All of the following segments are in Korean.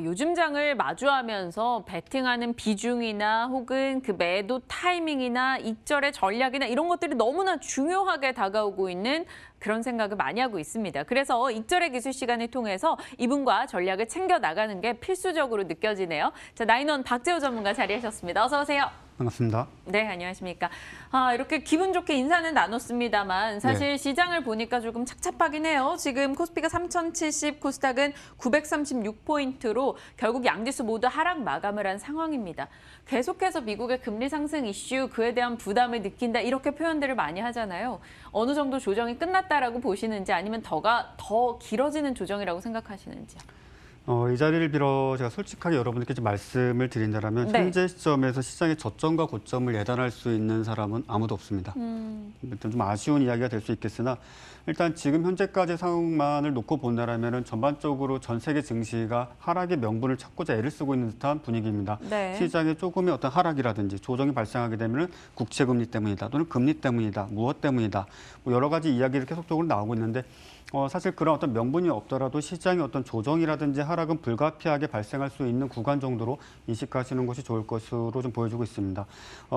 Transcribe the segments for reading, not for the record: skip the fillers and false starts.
요즘 장을 마주하면서 베팅하는 비중이나 혹은 그 매도 타이밍이나 익절의 전략이나 이런 것들이 너무나 중요하게 다가오고 있는 그런 생각을 많이 하고 있습니다. 그래서 익절의 기술 시간을 통해서 이분과 전략을 챙겨 나가는 게 필수적으로 느껴지네요. 자, 나인원 박재호 전문가 자리하셨습니다. 어서 오세요. 반갑습니다. 네, 안녕하십니까. 이렇게 기분 좋게 인사는 나눴습니다만 사실 시장을 보니까 조금 착잡하긴 해요. 지금 코스피가 3070, 코스닥은 936포인트로 결국 양지수 모두 하락 마감을 한 상황입니다. 계속해서 미국의 금리 상승 이슈, 그에 대한 부담을 느낀다 이렇게 표현들을 많이 하잖아요. 어느 정도 조정이 끝났다라고 보시는지 아니면 더 길어지는 조정이라고 생각하시는지. 이 자리를 빌어 제가 솔직하게 여러분들께 좀 말씀을 드린다면 네. 현재 시점에서 시장의 저점과 고점을 예단할 수 있는 사람은 아무도 없습니다. 일단 좀 아쉬운 이야기가 될 수 있겠으나 일단 지금 현재까지 상황만을 놓고 본다라면 전반적으로 전 세계 증시가 하락의 명분을 찾고자 애를 쓰고 있는 듯한 분위기입니다. 네. 시장에 조금의 어떤 하락이라든지 조정이 발생하게 되면 국채금리 때문이다 또는 금리 때문이다 무엇 때문이다 뭐 여러 가지 이야기를 계속적으로 나오고 있는데 사실 그런 어떤 명분이 없더라도 시장의 어떤 조정이라든지 하락은 불가피하게 발생할 수 있는 구간 정도로 인식하시는 것이 좋을 것으로 좀 보여주고 있습니다.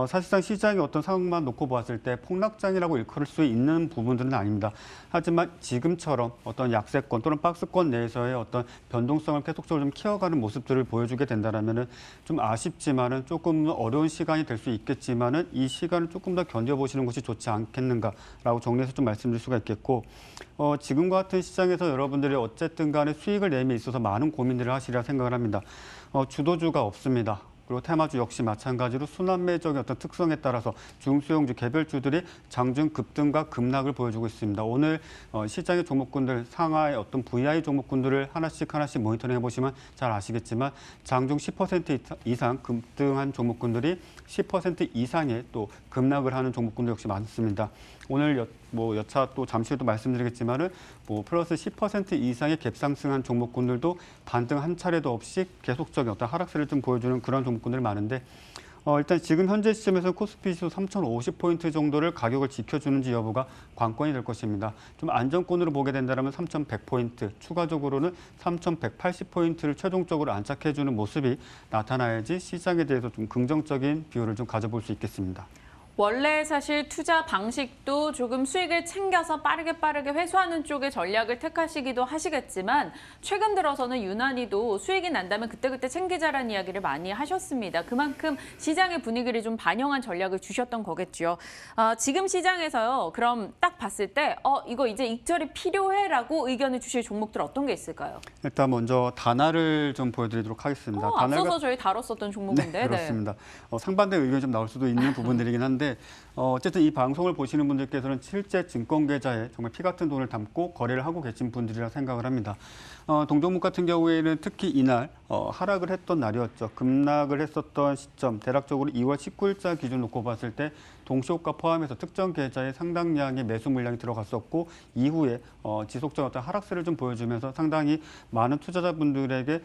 사실상 시장의 어떤 상황만 놓고 보았을 때 폭락장이라고 일컬을 수 있는 부분들은 아닙니다. 하지만 지금처럼 어떤 약세권 또는 박스권 내에서의 어떤 변동성을 계속적으로 좀 키워가는 모습들을 보여주게 된다면은 좀 아쉽지만은 조금 어려운 시간이 될 수 있겠지만은 이 시간을 조금 더 견뎌보시는 것이 좋지 않겠는가라고 정리해서 좀 말씀드릴 수가 있겠고 지금과 같은 시장에서 여러분들이 어쨌든 간에 수익을 내밀에 있어서 많은 고민들을 하시리라 생각을 합니다. 주도주가 없습니다. 그리고 테마주 역시 마찬가지로 순환매적인 어떤 특성에 따라서 중소형주 개별주들이 장중 급등과 급락을 보여주고 있습니다. 오늘 시장의 종목군들 상하의 어떤 VI 종목군들을 하나씩 모니터링 해보시면 잘 아시겠지만 장중 10% 이상 급등한 종목군들이 10% 이상의 또 급락을 하는 종목군들 역시 많습니다. 오늘 여차 또 잠시 후에도 말씀드리겠지만은 플러스 10% 이상의 갭상승한 종목군들도 반등 한 차례도 없이 계속적인 어떤 하락세를 좀 보여주는 그런 종목군들이 많은데 일단 지금 현재 시점에서 코스피 지수 3,050포인트 정도를 가격을 지켜주는지 여부가 관건이 될 것입니다. 좀 안정권으로 보게 된다면 3,100포인트, 추가적으로는 3,180포인트를 최종적으로 안착해주는 모습이 나타나야지 시장에 대해서 좀 긍정적인 비율을 좀 가져볼 수 있겠습니다. 원래 사실 투자 방식도 조금 수익을 챙겨서 빠르게 회수하는 쪽의 전략을 택하시기도 하시겠지만 최근 들어서는 유난히도 수익이 난다면 그때그때 챙기자라는 이야기를 많이 하셨습니다. 그만큼 시장의 분위기를 좀 반영한 전략을 주셨던 거겠죠. 지금 시장에서요. 그럼 딱 봤을 때 이거 이제 익절이 필요해라고 의견을 주실 종목들 어떤 게 있을까요? 일단 먼저 다나를 좀 보여드리도록 하겠습니다. 앞서서 저희 다뤘었던 종목인데. 네, 그렇습니다. 상반된 의견이 좀 나올 수도 있는 부분들이긴 한데 어쨌든 이 방송을 보시는 분들께서는 실제 증권 계좌에 정말 피 같은 돈을 담고 거래를 하고 계신 분들이라 생각을 합니다. 동종목 같은 경우에는 특히 이날 하락을 했던 날이었죠. 급락을 했었던 시점, 대략적으로 2월 19일자 기준 놓고 봤을 때 동시호가 포함해서 특정 계좌에 상당량의 매수 물량이 들어갔었고 이후에 지속적인 어떤 하락세를 좀 보여주면서 상당히 많은 투자자분들에게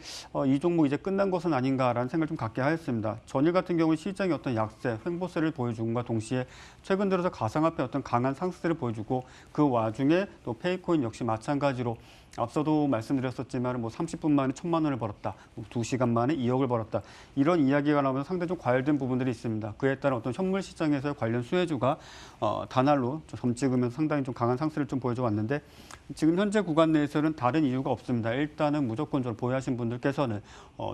이 종목 이제 끝난 것은 아닌가라는 생각을 좀 갖게 하였습니다. 전일 같은 경우 시장이 어떤 약세, 횡보세를 보여준과 동시에 최근 들어서 가상화폐 어떤 강한 상승세를 보여주고 그 와중에 또 페이코인 역시 마찬가지로 앞서도 말씀드렸었지만 30분 만에 1,000만 원을 벌었다, 2시간 만에 2억을 벌었다 이런 이야기가 나오면서 상당히 좀 과열된 부분들이 있습니다. 그에 따른 어떤 현물 시장에서의 관련 수혜주가 단알로 점 찍으면서 상당히 좀 강한 상승을 좀 보여줘 왔는데 지금 현재 구간 내에서는 다른 이유가 없습니다. 일단은 무조건적으로 보유하신 분들께서는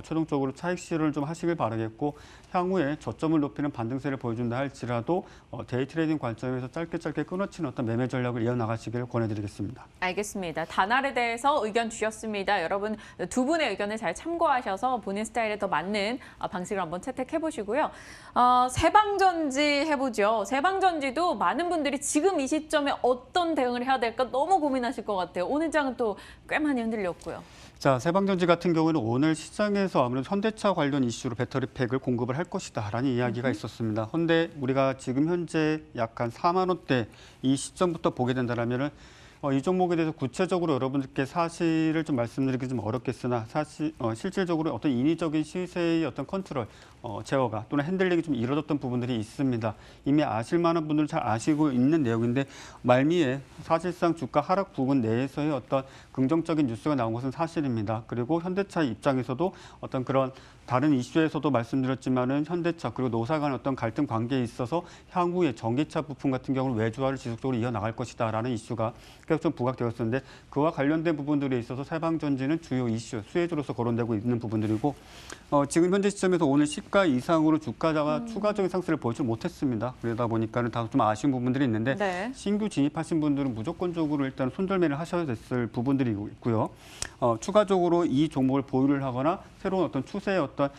최종적으로 차익 실현을 좀 하시길 바라겠고 향후에 저점을 높이는 반등세를 보여준다 할지라도 데이 트레이딩 관점에서 짧게 끊어치는 어떤 매매 전략을 이어나가시길 권해드리겠습니다. 알겠습니다. 다날에 대해서 의견 주셨습니다. 여러분 두 분의 의견을 잘 참고하셔서 본인 스타일에 더 맞는 방식을 한번 채택해 보시고요. 세방전지 해보죠. 세방전지도 많은 분들이 지금 이 시점에 어떤 대응을 해야 될까 너무 고민하실 것 같아요. 오늘 장은 또 꽤 많이 흔들렸고요. 자, 세방전지 같은 경우는 오늘 시장에서 아무래도 현대차 관련 이슈로 배터리팩을 공급을 할 것이다라는 이야기가 있었습니다. 그런데 우리가 지금 현재 약 한 4만 원대 이 시점부터 보게 된다면은 이 종목에 대해서 구체적으로 여러분들께 사실을 좀 말씀드리기 좀 어렵겠으나 사실 실질적으로 어떤 인위적인 시세의 어떤 컨트롤, 제어가 또는 핸들링이 좀 이루어졌던 부분들이 있습니다. 이미 아실 만한 분들은 잘 아시고 있는 내용인데 말미에 사실상 주가 하락 부분 내에서의 어떤 긍정적인 뉴스가 나온 것은 사실입니다. 그리고 현대차 입장에서도 어떤 그런 다른 이슈에서도 말씀드렸지만은 현대차 그리고 노사 간 어떤 갈등 관계에 있어서 향후에 전기차 부품 같은 경우는 외주화를 지속적으로 이어나갈 것이다라는 이슈가 계속 좀 부각되었었는데 그와 관련된 부분들에 있어서 세방전지는 주요 이슈, 수혜주로서 거론되고 있는 부분들이고 지금 현재 시점에서 오늘 시가 이상으로 주가가 추가적인 상승을 보이지 못했습니다. 그러다 보니까는 다 좀 아쉬운 부분들이 있는데 네. 신규 진입하신 분들은 무조건적으로 일단 손절매를 하셔야 됐을 부분들이 있고요. 추가적으로 이 종목을 보유를 하거나 새로운 어떤 추세의 어떤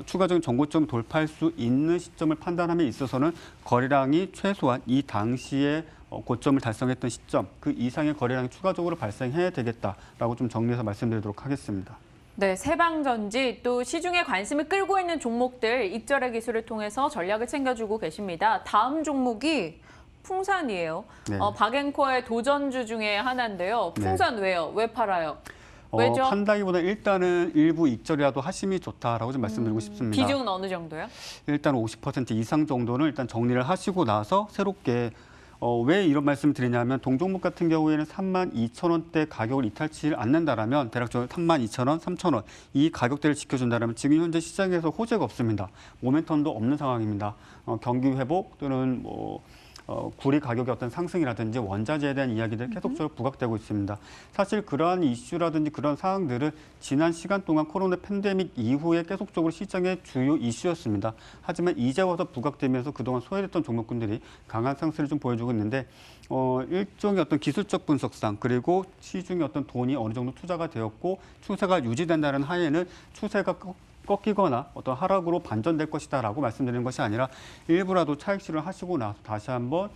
추가적인 정고점 돌파할 수 있는 시점을 판단함에 있어서는 거래량이 최소한 이 당시에 고점을 달성했던 시점 그 이상의 거래량이 추가적으로 발생해야 되겠다라고 좀 정리해서 말씀드리도록 하겠습니다. 네, 세방전지 또 시중에 관심을 끌고 있는 종목들 익절의 기술을 통해서 전략을 챙겨주고 계십니다. 다음 종목이 풍산이에요. 네. 박앵커의 도전주 중에 하나인데요. 풍산 왜요? 왜 팔아요? 왜죠? 판다기보다 일단은 일부 익절이라도 하심이 좋다라고 좀 말씀드리고 싶습니다. 비중은 어느 정도요? 일단 50% 이상 정도는 일단 정리를 하시고 나서 새롭게 왜 이런 말씀을 드리냐면 동종목 같은 경우에는 32,000원대 가격을 이탈치지 않는다라면 대략적으로 32,000원, 3,000원 이 가격대를 지켜준다라면 지금 현재 시장에서 호재가 없습니다. 모멘텀도 없는 상황입니다. 경기 회복 또는 구리 가격의 어떤 상승이라든지 원자재에 대한 이야기들 계속적으로 부각되고 있습니다. 사실 그러한 이슈라든지 그런 사항들은 지난 시간 동안 코로나 팬데믹 이후에 계속적으로 시장의 주요 이슈였습니다. 하지만 이제 와서 부각되면서 그동안 소외됐던 종목군들이 강한 상승을 좀 보여주고 있는데 일종의 어떤 기술적 분석상 그리고 시중에 어떤 돈이 어느 정도 투자가 되었고 추세가 유지된다는 하에는 추세가 꺾이거나 어떤 하락으로 반전될 것이다라고 말씀드리는 것이 아니라 일부라도 차익 실현을 하시고 나서 다시 한번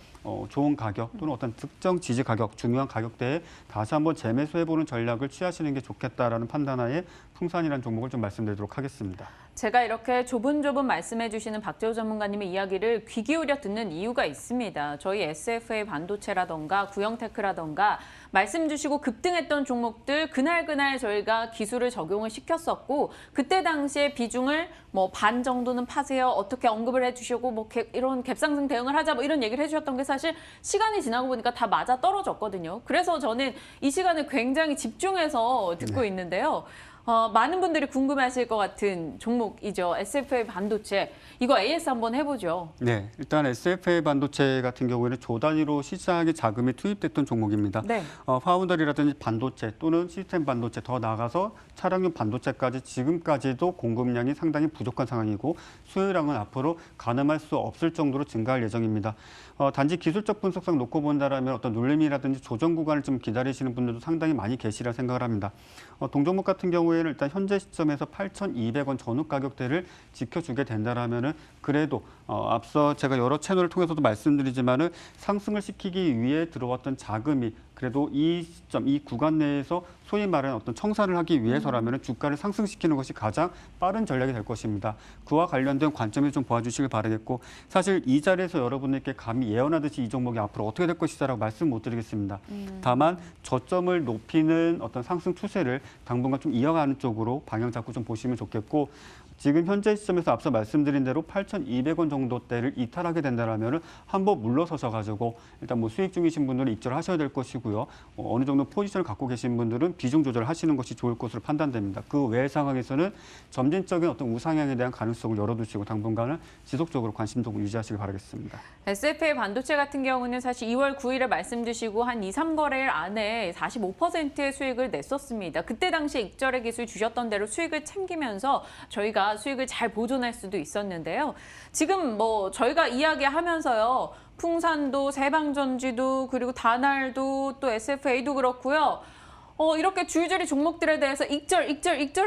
좋은 가격 또는 어떤 특정 지지 가격, 중요한 가격대에 다시 한번 재매수해보는 전략을 취하시는 게 좋겠다라는 판단하에 풍산이라는 종목을 좀 말씀드리도록 하겠습니다. 제가 이렇게 조분조분 말씀해 주시는 박재호 전문가님의 이야기를 귀 기울여 듣는 이유가 있습니다. 저희 SFA 반도체라던가 구형테크라던가 말씀 주시고 급등했던 종목들 그날 저희가 기술을 적용을 시켰었고 그때 당시에 비중을 반 정도는 파세요. 어떻게 언급을 해주시고 이런 갭상승 대응을 하자 이런 얘기를 해주셨던 게 사실 시간이 지나고 보니까 다 맞아 떨어졌거든요. 그래서 저는 이 시간을 굉장히 집중해서 듣고 있는데요. 많은 분들이 궁금해하실 것 같은 종목이죠. SFA 반도체. 이거 AS 한번 해보죠. 네, 일단 SFA 반도체 같은 경우에는 조 단위로 시장에 자금이 투입됐던 종목입니다. 네. 파운더리라든지 반도체 또는 시스템 반도체 더 나아가서 차량용 반도체까지 지금까지도 공급량이 상당히 부족한 상황이고 수요량은 앞으로 가늠할 수 없을 정도로 증가할 예정입니다. 단지 기술적 분석상 놓고 본다라면 어떤 눌림이라든지 조정 구간을 좀 기다리시는 분들도 상당히 많이 계시리라 생각을 합니다. 동종목 같은 경우에는 일단 현재 시점에서 8,200원 전후 가격대를 지켜주게 된다라면은 그래도 앞서 제가 여러 채널을 통해서도 말씀드리지만은 상승을 시키기 위해 들어왔던 자금이 그래도 이 시점, 이 구간 내에서 소위 말하는 어떤 청산을 하기 위해서라면 주가를 상승시키는 것이 가장 빠른 전략이 될 것입니다. 그와 관련된 관점에서 좀 봐주시길 바라겠고 사실 이 자리에서 여러분들께 감히 예언하듯이 이 종목이 앞으로 어떻게 될 것이다라고 말씀 못 드리겠습니다. 다만 저점을 높이는 어떤 상승 추세를 당분간 좀 이어가는 쪽으로 방향 잡고 좀 보시면 좋겠고 지금 현재 시점에서 앞서 말씀드린 대로 8,200원 정도대를 이탈하게 된다면 한번 물러서셔가지고 일단 수익 중이신 분들은 입절하셔야 될 것이고요. 어느 정도 포지션을 갖고 계신 분들은 비중 조절을 하시는 것이 좋을 것으로 판단됩니다. 그 외의 상황에서는 점진적인 어떤 우상향에 대한 가능성을 열어두시고 당분간은 지속적으로 관심 좀 유지하시길 바라겠습니다. SFA 반도체 같은 경우는 사실 2월 9일에 말씀 주시고 한 2, 3거래일 안에 45%의 수익을 냈었습니다. 그때 당시 익절의 기술 주셨던 대로 수익을 챙기면서 저희가 수익을 잘 보존할 수도 있었는데요. 지금 저희가 이야기하면서요. 풍산도 세방전지도 그리고 다날도 또 SFA도 그렇고요. 이렇게 줄줄이 종목들에 대해서 익절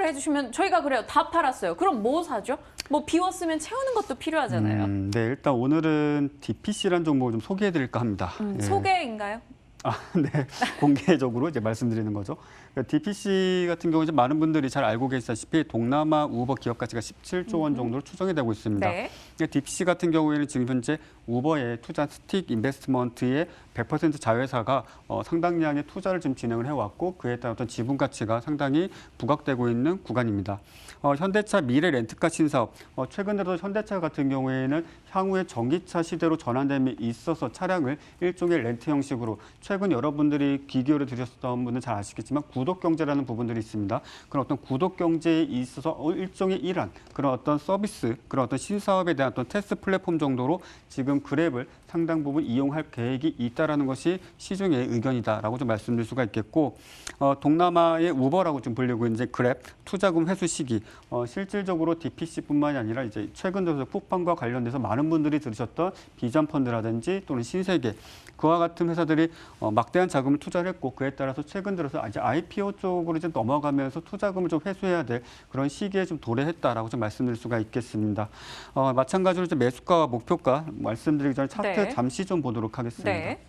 해주시면 저희가 그래요. 다 팔았어요. 그럼 뭐 사죠? 비웠으면 채우는 것도 필요하잖아요. 네, 일단 오늘은 DPC라는 종목을 좀 소개해드릴까 합니다. 소개인가요? 네. 공개적으로 이제 말씀드리는 거죠. 그러니까 DPC 같은 경우 이제 많은 분들이 잘 알고 계시다시피 동남아 우버 기업 가치가 17조 원 정도로 추정이 되고 있습니다. 네. DPC 같은 경우에는 지금 현재 우버의 투자 스틱 인베스트먼트의 100% 자회사가 상당량의 투자를 좀 진행을 해왔고 그에 따른 어떤 지분 가치가 상당히 부각되고 있는 구간입니다. 현대차 미래 렌트카 신사업, 최근 들어 현대차 같은 경우에는 향후에 전기차 시대로 전환됨이 있어서 차량을 일종의 렌트 형식으로 최근 여러분들이 귀 기울여 들으셨던 분은 잘 아시겠지만 구독 경제라는 부분들이 있습니다. 그런 어떤 구독 경제에 있어서 일종의 일환 그런 어떤 서비스, 그런 어떤 신사업에 대한 어떤 테스트 플랫폼 정도로 지금 그랩을 상당 부분 이용할 계획이 있다라는 것이 시중의 의견이다라고 좀 말씀드릴 수가 있겠고, 동남아의 우버라고 좀 불리고 이제 그랩 투자금 회수 시기, 실질적으로 DPC뿐만이 아니라 이제 최근 들어서 쿠팡과 관련돼서 많은 분들이 들으셨던 비전 펀드라든지 또는 신세계 그와 같은 회사들이 막대한 자금을 투자를 했고 그에 따라서 최근 들어서 이제 IPO 쪽으로 이제 넘어가면서 투자금을 좀 회수해야 될 그런 시기에 좀 도래했다라고 좀 말씀드릴 수가 있겠습니다. 마찬가지로 이제 매수가와 목표가 말씀드리기 전에 차트 네. 잠시 좀 보도록 하겠습니다. 네.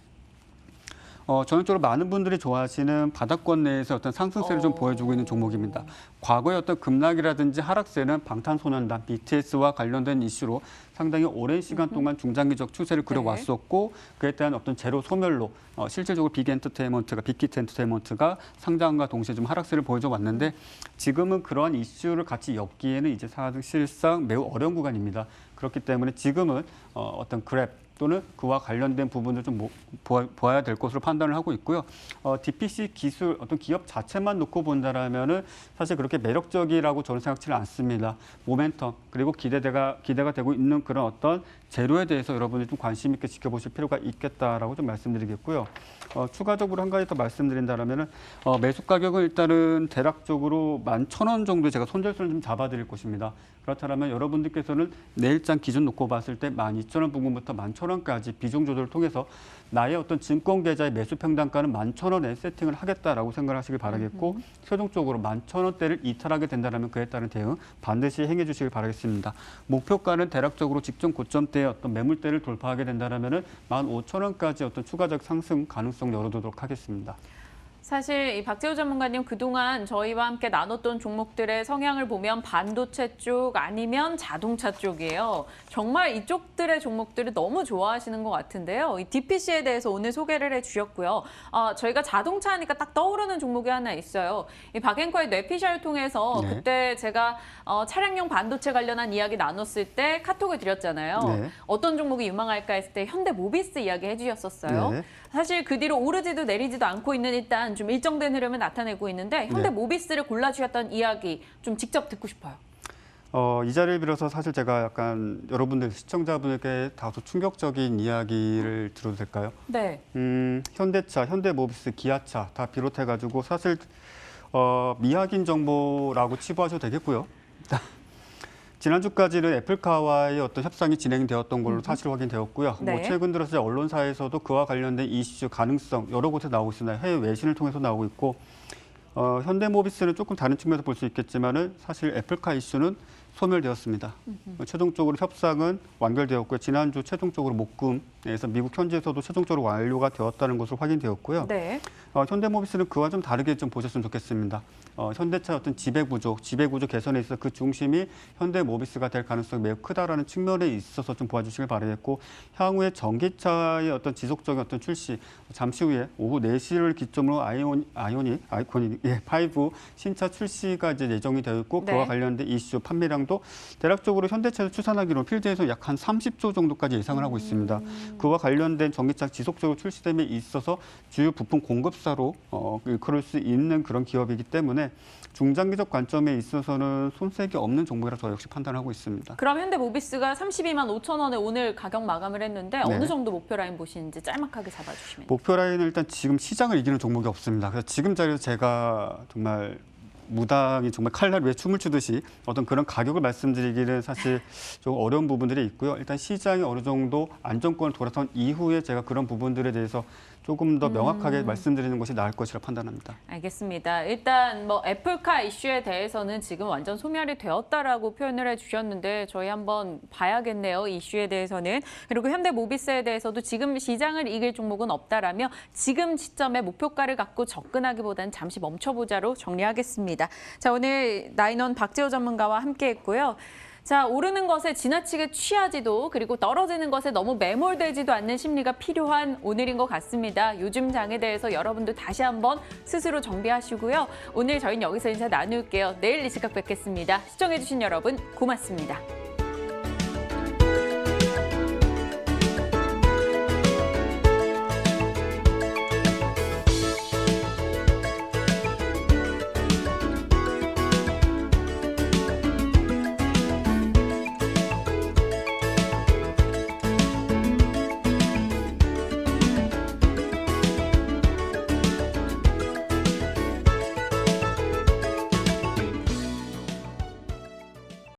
전형적으로 많은 분들이 좋아하시는 바닥권 내에서 어떤 상승세를 좀 보여주고 있는 종목입니다. 과거의 어떤 급락이라든지 하락세는 방탄소년단, BTS와 관련된 이슈로 상당히 오랜 시간 동안 중장기적 추세를 그려왔었고 그에 대한 어떤 제로 소멸로 실질적으로 빅히트 엔터테인먼트가 상장과 동시에 좀 하락세를 보여줘 왔는데 지금은 그러한 이슈를 같이 엮기에는 이제 사실상 매우 어려운 구간입니다. 그렇기 때문에 지금은 어떤 그랩 또는 그와 관련된 부분을 좀 보아야 될 것으로 판단을 하고 있고요. DPC 기술 어떤 기업 자체만 놓고 본다라면은 사실 그렇게 매력적이라고 저는 생각지는 않습니다. 모멘텀 그리고 기대가 되고 있는 그런 어떤 재료에 대해서 여러분이 좀 관심 있게 지켜보실 필요가 있겠다라고 좀 말씀드리겠고요. 추가적으로 한 가지 더 말씀드린다라면은 매수 가격은 일단은 대략적으로 11,000원 정도 제가 손절선을 좀 잡아드릴 것입니다. 그렇다면 여러분들께서는 내일장 기준 놓고 봤을 때 12,000원 부근부터 11,000원까지 비중 조절을 통해서 나의 어떤 증권 계좌의 매수 평단가는 11,000원에 세팅을 하겠다라고 생각하시길 바라겠고 최종적으로 11,000원대를 이탈하게 된다면 그에 따른 대응 반드시 행해 주시길 바라겠습니다. 목표가는 대략적으로 직전 고점대의 어떤 매물대를 돌파하게 된다면 15,000원까지 어떤 추가적 상승 가능성 열어두도록 하겠습니다. 사실 이 박재호 전문가님 그동안 저희와 함께 나눴던 종목들의 성향을 보면 반도체 쪽 아니면 자동차 쪽이에요. 정말 이쪽들의 종목들을 너무 좋아하시는 것 같은데요. 이 DPC에 대해서 오늘 소개를 해주셨고요. 저희가 자동차 하니까 딱 떠오르는 종목이 하나 있어요. 이 박앵커의 뇌피셜 통해서 네. 그때 제가 차량용 반도체 관련한 이야기 나눴을 때 카톡을 드렸잖아요. 네. 어떤 종목이 유망할까 했을 때 현대모비스 이야기 해주셨었어요. 네. 사실 그 뒤로 오르지도 내리지도 않고 있는 일단 좀 일정된 흐름을 나타내고 있는데 현대모비스를 골라주셨던 이야기 좀 직접 듣고 싶어요. 이 자리를 빌어서 사실 제가 약간 여러분들 시청자분에게 다소 충격적인 이야기를 들어도 될까요? 네. 현대차, 현대모비스, 기아차 다 비롯해가지고 사실 미확인 정보라고 치부하셔도 되겠고요. 지난주까지는 애플카와의 어떤 협상이 진행되었던 걸로 사실 확인되었고요. 네. 뭐 최근 들어서 언론사에서도 그와 관련된 이슈 가능성 여러 곳에 나오고 있습니다. 해외 외신을 통해서 나오고 있고 현대모비스는 조금 다른 측면에서 볼 수 있겠지만은 사실 애플카 이슈는 소멸되었습니다. 최종적으로 협상은 완결되었고요. 지난주 최종적으로 목금에서 미국 현지에서도 최종적으로 완료가 되었다는 것으로 확인되었고요. 네. 현대모비스는 그와 좀 다르게 좀 보셨으면 좋겠습니다. 현대차 어떤 지배구조 개선에 있어서 그 중심이 현대모비스가 될 가능성이 매우 크다라는 측면에 있어서 좀 보아주시길 바라겠고 향후에 전기차의 어떤 지속적인 어떤 출시 잠시 후에 오후 4시를 기점으로 아이코닉 5 신차 출시가 이제 예정이 되어 있고 네. 그와 관련된 이슈 판매량도 대략적으로 현대차에서 추산하기로 필드에서 약 한 30조 정도까지 예상을 하고 있습니다. 그와 관련된 전기차 지속적으로 출시됨에 있어서 주요 부품 공급사로 그럴 수 있는 그런 기업이기 때문에 중장기적 관점에 있어서는 손색이 없는 종목이라 저 역시 판단하고 있습니다. 그럼 현대모비스가 32만 5천 원에 오늘 가격 마감을 했는데 네. 어느 정도 목표 라인 보시는지 짤막하게 잡아주시면. 목표 라인은 일단 지금 시장을 이기는 종목이 없습니다. 그래서 지금 자리에서 제가 정말 무당이 정말 칼날 위에 춤을 추듯이 어떤 그런 가격을 말씀드리기는 사실 좀 어려운 부분들이 있고요. 일단 시장이 어느 정도 안정권을 돌아선 이후에 제가 그런 부분들에 대해서 조금 더 명확하게 말씀드리는 것이 나을 것이라 판단합니다. 알겠습니다. 일단 뭐 애플카 이슈에 대해서는 지금 완전 소멸이 되었다라고 표현을 해주셨는데 저희 한번 봐야겠네요. 이 이슈에 대해서는. 그리고 현대모비스에 대해서도 지금 시장을 이길 종목은 없다라며 지금 시점에 목표가를 갖고 접근하기보다는 잠시 멈춰보자로 정리하겠습니다. 자, 오늘 나인원 박재호 전문가와 함께했고요. 자, 오르는 것에 지나치게 취하지도 그리고 떨어지는 것에 너무 매몰되지도 않는 심리가 필요한 오늘인 것 같습니다. 요즘 장에 대해서 여러분도 다시 한번 스스로 정비하시고요. 오늘 저희는 여기서 인사 나눌게요. 내일 이 시각 뵙겠습니다. 시청해주신 여러분 고맙습니다.